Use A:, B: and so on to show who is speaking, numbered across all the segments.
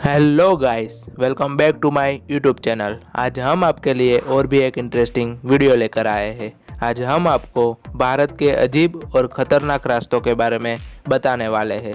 A: Hello guys, welcome back to my YouTube channel. आज हम आपके लिए और भी एक इंटरेस्टिंग वीडियो लेकर आए हैं। आज हम आपको भारत के अजीब और ख़तरनाक रास्तों के बारे में बताने वाले हैं।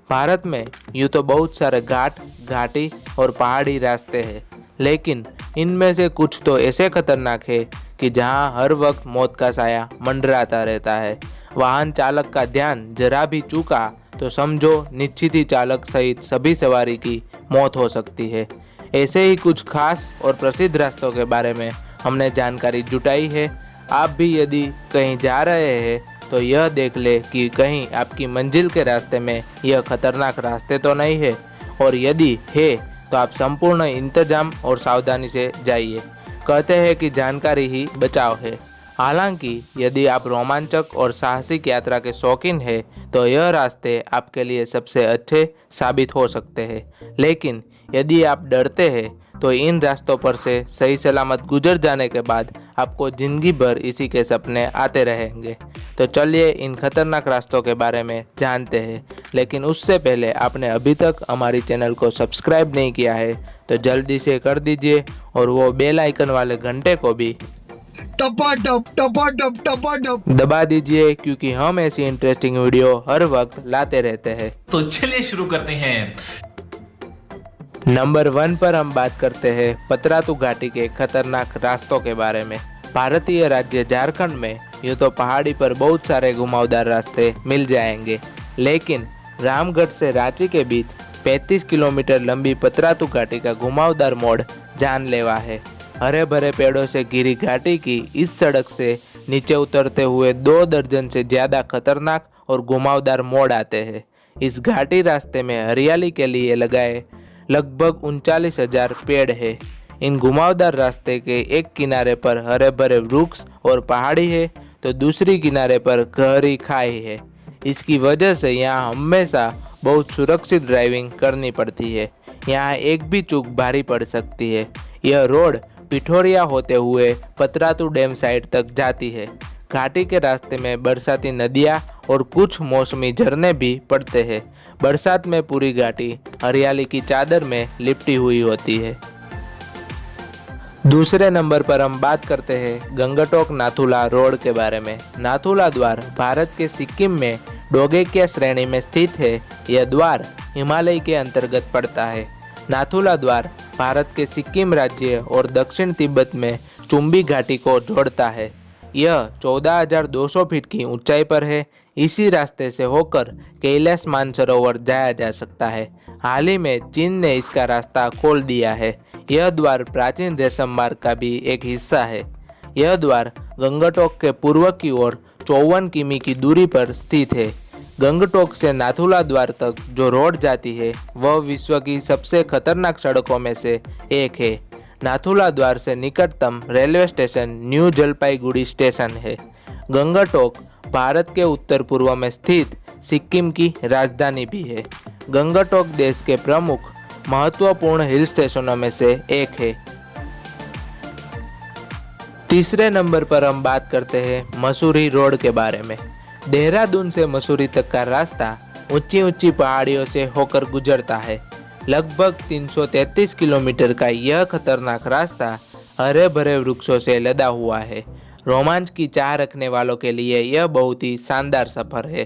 A: भारत में यूँ तो बहुत सारे घाट, घाटी और पहाड़ी रास्ते हैं, लेकिन इनमें से कुछ तो ऐसे खतरनाक है कि जहां हर वक्त मौत का साया मंडराता रहता है। वाहन चालक का ध्यान जरा भी चूका तो समझो निश्चित ही चालक सहित सभी सवारी की मौत हो सकती है। ऐसे ही कुछ खास और प्रसिद्ध रास्तों के बारे में हमने जानकारी जुटाई है। आप भी यदि कहीं जा रहे हैं तो यह देख ले कि कहीं आपकी मंजिल के रास्ते में यह खतरनाक रास्ते तो नहीं है, और यदि है तो आप संपूर्ण इंतजाम और सावधानी से जाइए। कहते हैं कि जानकारी ही बचाव है। हालांकि यदि आप रोमांचक और साहसिक यात्रा के शौकीन हैं तो यह रास्ते आपके लिए सबसे अच्छे साबित हो सकते हैं, लेकिन यदि आप डरते हैं तो इन रास्तों पर से सही सलामत गुजर जाने के बाद आपको जिंदगी भर इसी के सपने आते रहेंगे। तो चलिए इन खतरनाक रास्तों के बारे में जानते हैं, लेकिन उससे पहले आपने अभी तक हमारी चैनल को सब्सक्राइब नहीं किया है तो जल्दी से कर दीजिए, और वो बेल आइकन वाले घंटे को भी टपाटप दबा दीजिए, क्योंकि हम ऐसी इंटरेस्टिंग वीडियो हर वक्त लाते रहते हैं।
B: तो चलिए शुरू करते हैं।
A: नंबर 1 पर हम बात करते हैं पतरातू घाटी के खतरनाक रास्तों के बारे में। भारतीय राज्य झारखंड में यूँ तो पहाड़ी पर बहुत सारे घुमावदार रास्ते मिल जाएंगे, लेकिन रामगढ़ से रांची के बीच 35 किलोमीटर लंबी पतरातू घाटी का घुमावदार मोड़ जानलेवा है। हरे भरे पेड़ों से घिरी घाटी की इस सड़क से नीचे उतरते हुए 2 दर्जन से ज़्यादा खतरनाक और घुमावदार मोड़ आते हैं। इस घाटी रास्ते में हरियाली के लिए लगाए लगभग 39,000 पेड़ है। इन घुमावदार रास्ते के एक किनारे पर हरे भरे वृक्ष और पहाड़ी है, तो दूसरी किनारे पर गहरी खाई है। इसकी वजह से यहाँ हमेशा बहुत सुरक्षित ड्राइविंग करनी पड़ती है। यहाँ एक भी चूक भारी पड़ सकती है। यह रोड पिठोरिया होते हुए पतरातू डैम साइड तक जाती है। घाटी के रास्ते में बरसाती नदियाँ और कुछ मौसमी झरने भी पड़ते हैं। बरसात में पूरी घाटी हरियाली की चादर में लिपटी हुई होती है। दूसरे नंबर पर हम बात करते हैं गंगटोक नाथुला रोड के बारे में। नाथुला द्वार भारत के सिक्किम में डोगेकिया श्रेणी में स्थित है। यह द्वार हिमालय के अंतर्गत पड़ता है। नाथुला द्वार भारत के सिक्किम राज्य और दक्षिण तिब्बत में चुम्बी घाटी को जोड़ता है। यह 14,200 फीट की ऊंचाई पर है। इसी रास्ते से होकर कैलाश मानसरोवर जाया जा सकता है। हाल ही में चीन ने इसका रास्ता खोल दिया है। यह द्वार प्राचीन रेशम मार्ग का भी एक हिस्सा है। यह द्वार गंगटोक के पूर्व की ओर 54 किमी की दूरी पर स्थित है। गंगटोक से नाथुला द्वार तक जो रोड जाती है वह विश्व की सबसे खतरनाक सड़कों में से एक है। नाथुला द्वार से निकटतम railway station new Jalpaiguri station है। गंगटोक भारत के उत्तर पूर्व में स्थित सिक्किम की राजधानी भी है। गंगटोक देश के प्रमुख महत्वपूर्ण हिल स्टेशनों में से एक है। तीसरे नंबर पर हम बात करते हैं मसूरी रोड के बारे में। देहरादून से मसूरी तक का रास्ता ऊंची ऊंची पहाड़ियों से होकर गुजरता है। लगभग 333 किलोमीटर का यह खतरनाक रास्ता हरे भरे वृक्षों से लदा हुआ है। रोमांच की चाह रखने वालों के लिए यह बहुत ही शानदार सफर है।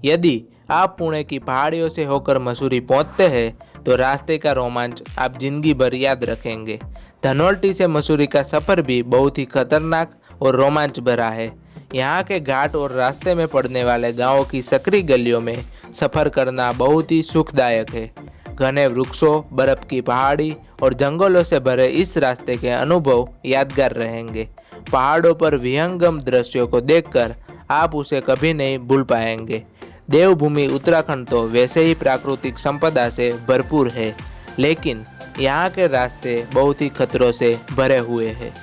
A: यदि आप पुणे की पहाड़ियों से होकर मसूरी पहुंचते हैं तो रास्ते का रोमांच आप जिंदगी भर याद रखेंगे। धनोल्टी से मसूरी का सफर भी बहुत ही खतरनाक और रोमांच भरा है। यहाँ के घाट और रास्ते में पड़ने वाले गांवों की सकरी गलियों में सफर करना बहुत ही सुखदायक है। घने वृक्षों, बर्फ की पहाड़ी और जंगलों से भरे इस रास्ते के अनुभव यादगार रहेंगे। पहाड़ों पर विहंगम दृश्यों को देखकर आप उसे कभी नहीं भूल पाएंगे। देवभूमि उत्तराखंड तो वैसे ही प्राकृतिक संपदा से भरपूर है, लेकिन यहाँ के रास्ते बहुत ही खतरों से भरे हुए हैं।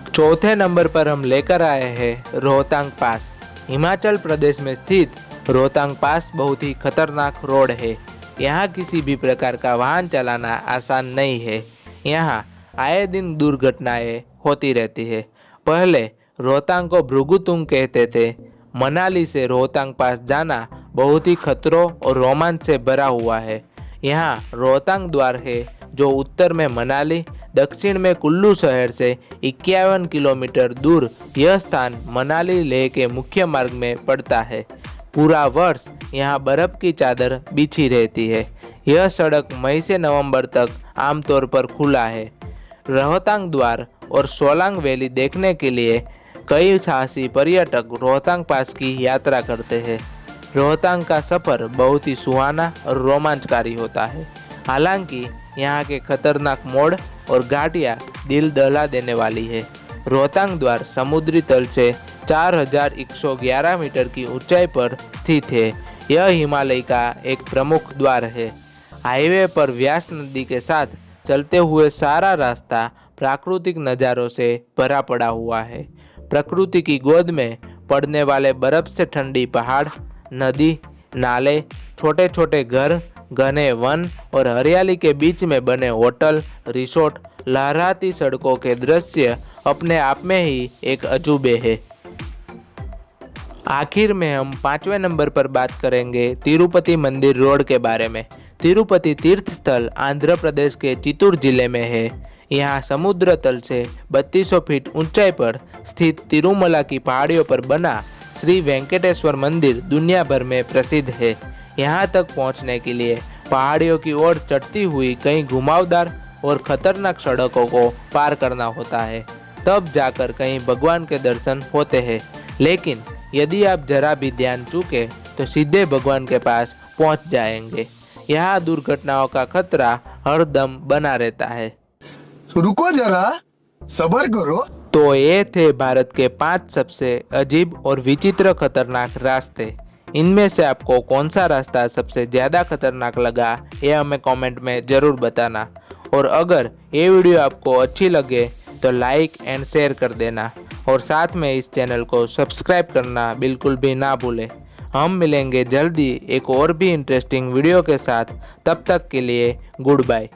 A: चौथे नंबर पर हम लेकर आए हैं रोहतांग पास। हिमाचल प्रदेश में स्थित रोहतांग पास बहुत ही खतरनाक रोड है। यहाँ किसी भी प्रकार का वाहन चलाना आसान नहीं है। यहाँ आए दिन दुर्घटनाएं होती रहती है। पहले रोहतांग को भृगुतुंग कहते थे। मनाली से रोहतांग पास जाना बहुत ही खतरों और रोमांच से भरा हुआ है। यहाँ रोहतांग द्वार है जो उत्तर में मनाली, दक्षिण में कुल्लू शहर से 51 किलोमीटर दूर। यह स्थान मनाली लेह के मुख्य मार्ग में पड़ता है। पूरा वर्ष यहाँ बर्फ की चादर बिछी रहती है। यह सड़क मई से नवंबर तक आमतौर पर खुला है। रोहतांग द्वार और सोलांग वैली देखने के लिए कई साहसी पर्यटक रोहतांग पास की यात्रा करते हैं। रोहतांग का सफ़र बहुत ही सुहाना और रोमांचकारी होता है। हालांकि यहाँ के खतरनाक मोड़ और घाटियाँ दिल दहला देने वाली है। रोहतांग द्वार समुद्री तल से 4111 मीटर की ऊंचाई पर स्थित है। यह हिमालय का एक प्रमुख द्वार है। हाईवे पर व्यास नदी के साथ चलते हुए सारा रास्ता प्राकृतिक नज़ारों से भरा पड़ा हुआ है। प्रकृति की गोद में पड़ने वाले बर्फ से ठंडी पहाड़, नदी, नाले, छोटे छोटे घर, घने वन और हरियाली के बीच में बने होटल, रिसोर्ट, लहराती सड़कों के दृश्य अपने आप में ही एक अजूबे है। आखिर में हम 5वें नंबर पर बात करेंगे तिरुपति मंदिर रोड के बारे में। तिरुपति तीर्थ स्थल आंध्र प्रदेश के चित्तूर जिले में है। यहाँ समुद्र तल से 3200 फीट ऊंचाई पर स्थित तिरुमला की पहाड़ियों पर बना श्री वेंकटेश्वर मंदिर दुनिया भर में प्रसिद्ध है। यहाँ तक पहुँचने के लिए पहाड़ियों की ओर चढ़ती हुई कई घुमावदार और खतरनाक सड़कों को पार करना होता है, तब जाकर कहीं भगवान के दर्शन होते हैं। लेकिन यदि आप जरा भी ध्यान चूके तो सीधे भगवान के पास पहुँच जाएंगे। यहाँ दुर्घटनाओं का खतरा हरदम बना रहता है।
C: रुको जरा, सब्र करो।
A: तो ये थे भारत के 5 सबसे अजीब और विचित्र खतरनाक रास्ते। इनमें से आपको कौन सा रास्ता सबसे ज़्यादा खतरनाक लगा, ये हमें कमेंट में ज़रूर बताना। और अगर ये वीडियो आपको अच्छी लगे तो लाइक एंड शेयर कर देना और साथ में इस चैनल को सब्सक्राइब करना बिल्कुल भी ना भूलें। हम मिलेंगे जल्दी एक और भी इंटरेस्टिंग वीडियो के साथ। तब तक के लिए गुड बाय।